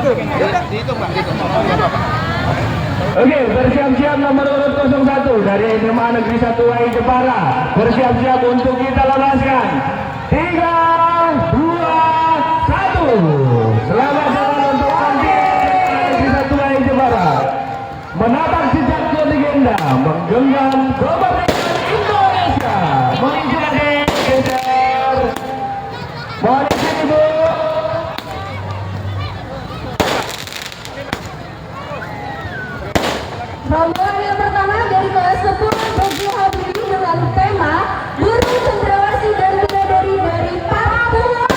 Oke, bersiap-siap nomor urut 01 dari SMA Negeri 1 WI Jepara. Bersiap-siap untuk kita lepaskan. 3, 2, 1. Selamat datang untuk nanti Negeri 1 WI Jepara. Menatap jejak legenda, menggenggam kemerdekaan Indonesia. Menginjak geser. Mohon izin Ibu. Rombongan yang pertama dari kelas 10 Baju Habibie dengan tema Burung Cendrawasih dan Bidadari dari Papua.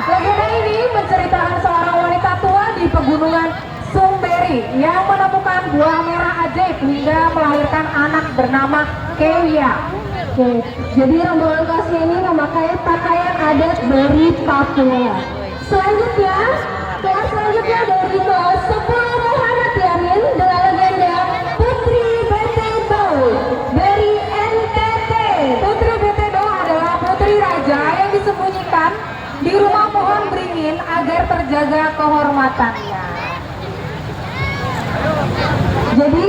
Legenda ini menceritakan seorang wanita tua di pegunungan Sumberi yang menemukan buah merah ajaib hingga melahirkan anak bernama Kewia. Oke, jadi rombongan kelasnya ini memakai pakaian adat dari Papua. Selanjutnya, kelas selanjutnya dari kelas 10 Muhammad Yamin dengan legenda Putri Betedo dari NTT. Putri Betedo adalah putri raja yang disembunyikan di rumah pohon beringin agar terjaga kehormatannya. Jadi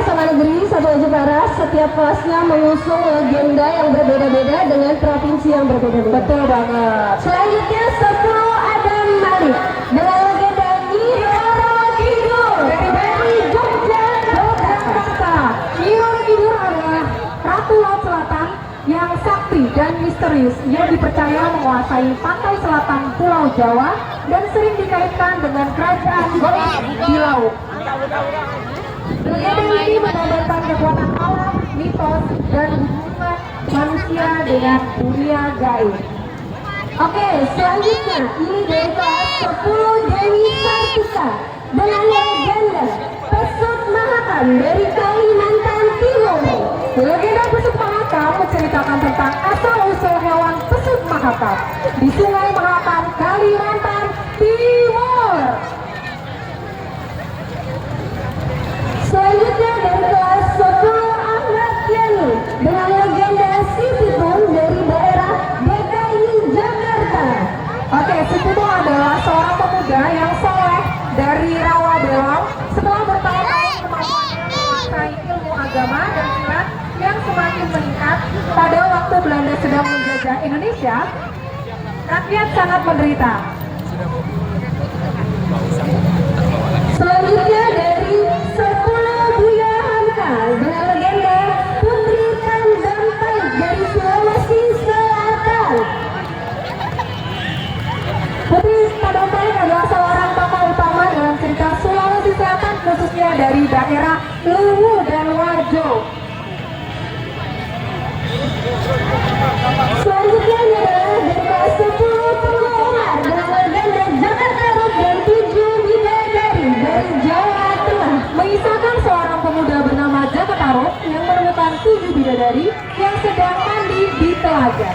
SMA Negeri 1 Jepara setiap kelasnya mengusung legenda yang berbeda-beda dengan provinsi yang berbeda-beda. Betul banget. Selanjutnya 10 Adam Malik dengan legenda Nyi Roro Kidul dari Yogyakarta. Nyi Roro Kidul adalah Ratu Laut Selatan yang sakti dan misterius. Ia dipercaya menguasai pantai selatan Pulau Jawa dan sering dikaitkan dengan kerajaan goib di laut. Legenda ini menggambarkan kekuatan alam, mitos, dan hubungan manusia dengan dunia gaib. Oke, selanjutnya ini dari kelas 10 Dewi Sartika dengan legenda Pesut Mahakam dari Kalimantan Timur. Legenda Pesut Mahakam menceritakan tentang asal-usul hewan pesut Mahakam di Sungai Mahakam, Kalimantan Timur. Selanjutnya dari kelas 10 Ahmad Yani dengan legenda Si Pitung dari daerah DKI Jakarta. Oke, Si Pitung adalah seorang pemuda yang soleh dari Rawabelong. Setelah bertahun-tahun kemampuannya menguasai ilmu agama dan silat yang semakin meningkat, pada waktu Belanda sedang menjajah Indonesia, rakyat sangat menderita. Selanjutnya dari 10 Buya Hamka dengan legenda Putri Tanjampai dari Sulawesi Selatan. Putri Tanjampai adalah seorang tokoh utama dalam cerita Sulawesi Selatan, khususnya dari daerah Luwu dan Wajo. Selanjutnya adalah dari kelas 10 Tengku Umar dengan legenda Jakarta Rock dan 7 Bidadari dari Jawa Tengah, mengisahkan seorang pemuda bernama Jakarta Rock yang menemukan 7 bidadari yang sedang mandi di telaga.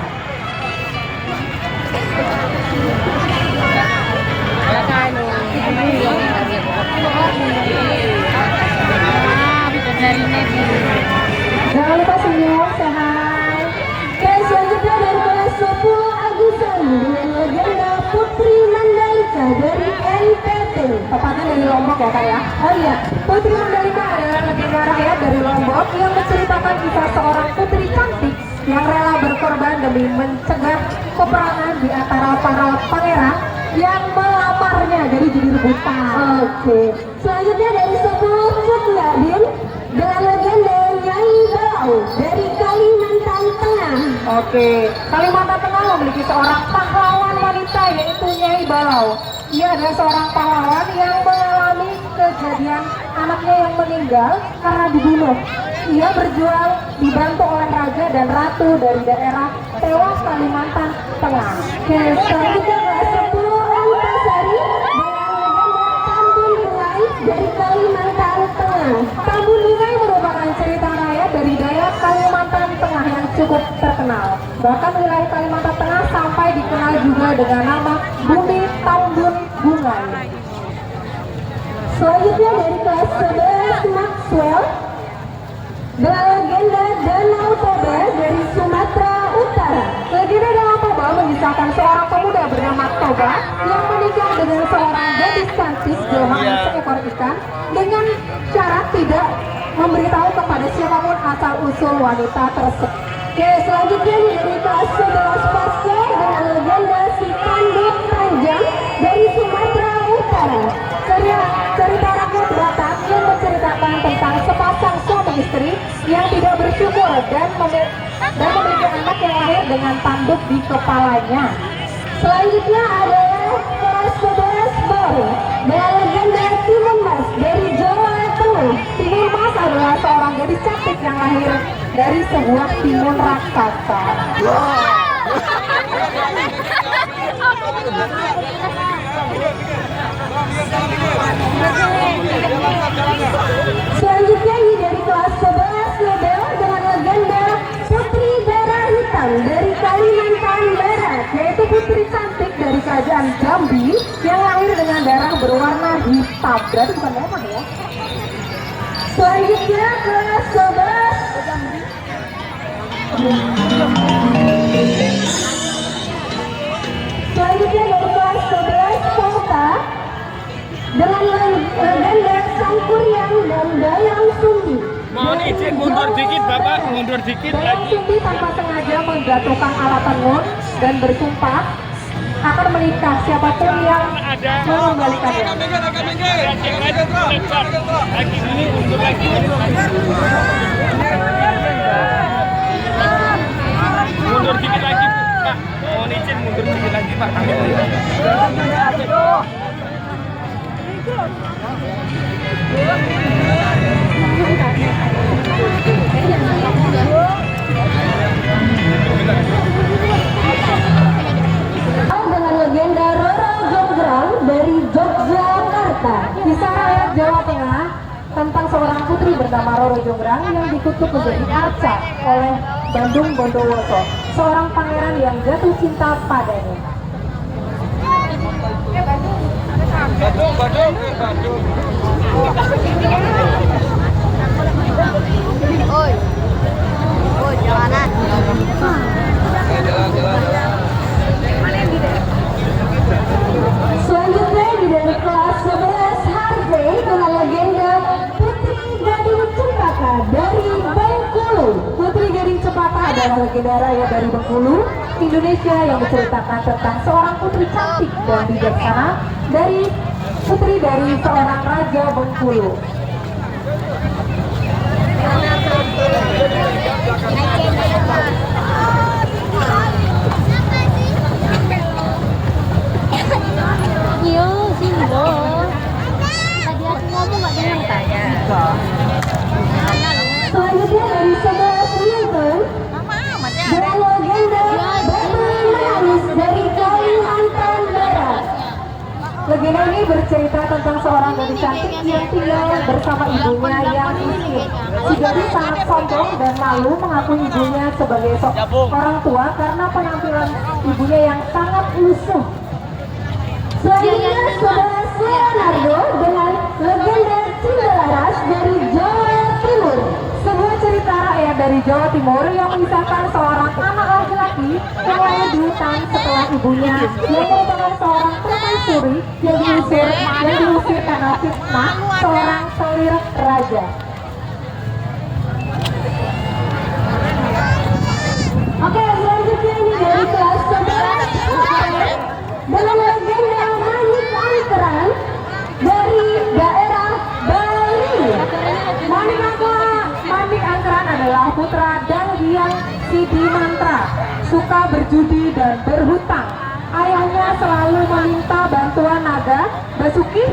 Jangan lupa senyum, sehat. Oke, selanjutnya dari kelas 10 Agusan dengan legenda Putri Mandalika dari NTT. Tepatnya dari Lombok ya Kak ya? Oh iya, Putri Mandalika adalah legenda rakyat dari Lombok yang menceritakan kisah seorang putri cantik yang rela berkorban demi mencegah peperangan di antara para pangeran yang melamarnya dari jadi rebutan. Oke, selanjutnya dari 10 Mutlabin dengan legenda Nyai Balau dari Kalimantan Tengah. Oke, Kalimantan Tengah memiliki seorang pahlawan wanita yaitu Nyai Balau. Ia adalah seorang pahlawan yang mengalami kejadian anaknya yang meninggal karena dibunuh. Ia berjuang dibantu oleh raja dan ratu dari daerah tewas Kalimantan Tengah. Oke, selanjutnya kelas 10 Antasari dengan legenda Tambun Bungai dari Kalimantan Tengah. Tambun Bungai merupakan cerita rakyat dari daerah Kalimantan Tengah yang cukup terkenal. Bahkan wilayah Kalimantan Tengah sampai dikenal juga dengan nama Bumi Tambun Bungai. Selanjutnya dari kelas 11 Maxwell dengan legenda Danau Toba dari Sumatera Utara. Legenda Danau Toba mengisahkan seorang pemuda bernama Toba yang menikah dengan seorang gadis cantik jelmaan seekor ikan dengan syarat tidak memberitahu kepada siapapun asal usul wanita tersebut. Oke, selanjutnya dari kelas 11 Pasca dengan legenda si tanduk panjang dari Sumatera Utara. Cerita rakyat Batak yang menceritakan tentang sepasang suami istri yang tidak bersyukur dan memiliki anak yang lahir dengan tanduk di kepalanya. Selanjutnya adalah kelas 11 Baru dengan legenda Timun Mas dari Jawa Tengah. Timun Mas adalah seorang gadis cantik yang lahir dari sebuah timun raksasa. Selanjutnya ini dari kelas 11 Label dengan legenda Putri Darah Hitam dari Kalimantan Barat, yaitu putri cantik dari kerajaan Jambi yang lahir dengan darah berwarna hitam. Berarti bukan merah ya. Selanjutnya kelas 11 Selanjutnya dari kelas 11 Kota dengan legenda Sangkuriang dan Dayang Sumbi. Mohon izin mundur dikit Bapak, mundur dikit Dayang lagi. Sumbi tanpa sengaja menjatuhkan alat tenun dan bersumpah akan menikah siapapun yang mengembalikannya. Lagi ini mundur lagi. Mundur dikit lagi Pak. Mohon izin mundur dikit lagi Pak. Dengan legenda Roro Jonggrang dari Yogyakarta, kisah rakyat Jawa Tengah tentang seorang putri bernama Roro Jonggrang yang dikutuk menjadi arca oleh Bandung Bondowoso, seorang pangeran yang jatuh cinta padanya. Bandung. Oi, jalanan. Selanjutnya dari kelas 11 Harvey dengan legenda Putri Gading Cempaka dari Bengkulu. Putri Gading Cempaka adalah legenda raya dari Bengkulu, Indonesia yang menceritakan tentang seorang putri cantik dan bijaksana dari seorang raja Bengkulu. Yo, sini loh. Tadi aku ngomong nggak dengar tanya. Selanjutnya dari 11 Newton dengan legenda Batman Menangis dari Kalimantan Barat. Legenda ini bercerita tentang seorang gadis cantik yang tinggal bersama ibunya yang miskin. Si gadis sangat sombong dan malu mengakui ibunya sebagai orang tua karena penampilan ibunya yang sangat lusuh. Selanjutnya saudara Leonardo dengan legenda Cindelaras dari Jawa Timur. Sebuah cerita rakyat dari Jawa Timur yang mengisahkan seorang anak laki-laki yang lahir di hutan setelah ibunya yang merupakan seorang permaisuri yang diusir karena fitnah seorang selir raja. Oke, selanjutnya ini dari kelas 11 dengan legenda Manik Angkeran dari daerah Bali. Manik Angkeran adalah putra Danghyang Sidi Mantra, suka berjudi dan berhutang. Ayahnya selalu meminta bantuan naga Basuki,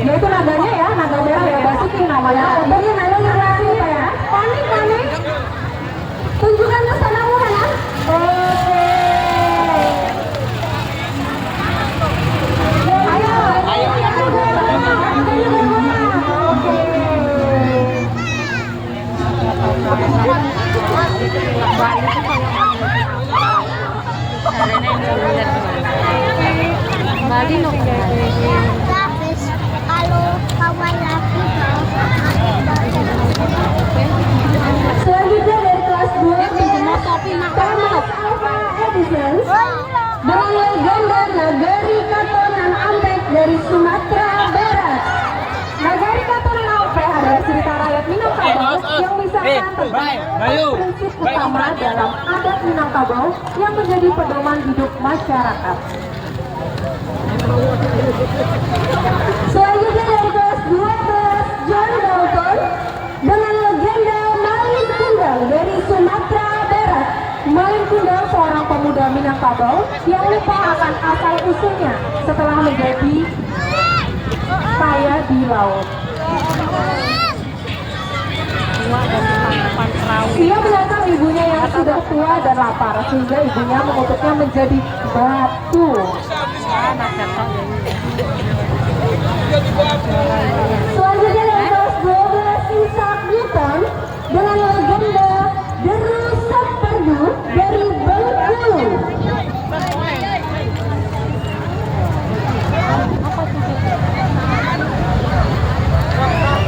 yaitu naganya ya, naga merah ya, Basuki namanya. Bagaimana relasi ya? Panik. Tunjukkan ke sana mana? Oke. Bali no. Kalau kawan lagi. Selanjutnya dari kelas 2 Thomas Alva Edison dengan legenda Nagari Katonan Ampek dari Sumatera prinsip utama dalam adat Minangkabau yang menjadi pedoman hidup masyarakat. Selanjutnya dari kelas 12 John Dalton dengan legenda Malin Kundang dari Sumatera Barat. Malin Kundang seorang pemuda Minangkabau yang lupa akan asal usulnya setelah menjadi kaya di laut. Ia menantang ibunya yang sudah tua dan lapar sehingga ibunya mengutuknya menjadi batu. Selanjutnya dari kelas 12 Isaac Newton dengan legenda Deru Saperdu dari Bengkulu.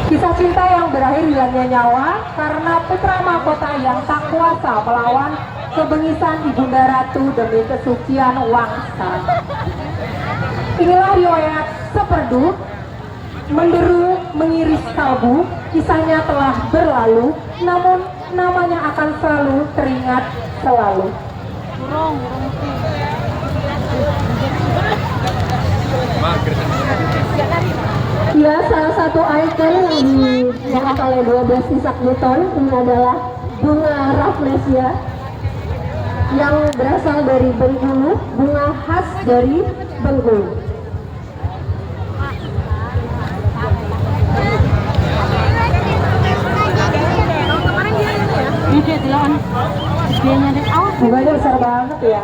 Kisah cinta yang berakhir hilangnya nyawa karena putra mahkota yang tak kuasa melawan kebengisan ibunda ratu demi kesucian wangsa. Inilah riwayat Saperdu, menderu mengiris kalbu. Kisahnya telah berlalu, namun namanya akan selalu teringat selalu. Ya, salah satu ikon yang dibuat oleh 12 Isaac Newton ini adalah bunga Rafflesia yang berasal dari Bengkulu, bunga khas dari Bengkulu. Bunganya besar banget ya.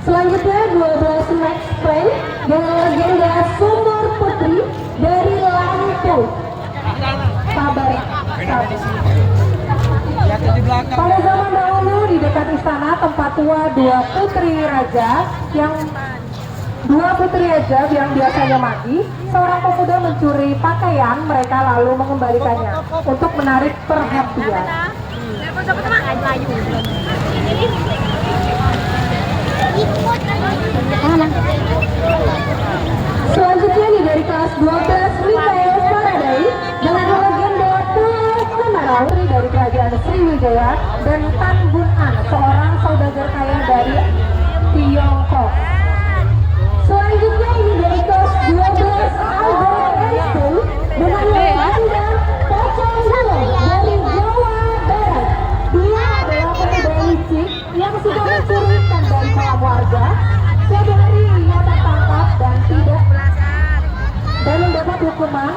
Selanjutnya 12 Max Planck dengan legenda Sumur Putri dari Lampung. Kabar. Pada zaman dahulu di dekat istana tempat tua dua putri raja yang biasanya mati, seorang pemuda mencuri pakaian mereka lalu mengembalikannya untuk menarik perhatian. Selanjutnya nih dari kelas 12 Mikael Faraday dengan legenda Pulau Kemarau dari kerajaan Sriwijaya dan Tan Bun An, seorang saudagar kaya dari Tiongkok. Selanjutnya ini dari kelas 12 Albert Einstein dengan legenda Pocong Gulung dari Jawa Barat. Dia adalah pemuda licik yang sudah mencuri ikan dari kolam warga. Suatu hari ia tertangkap dan mendapat hukuman.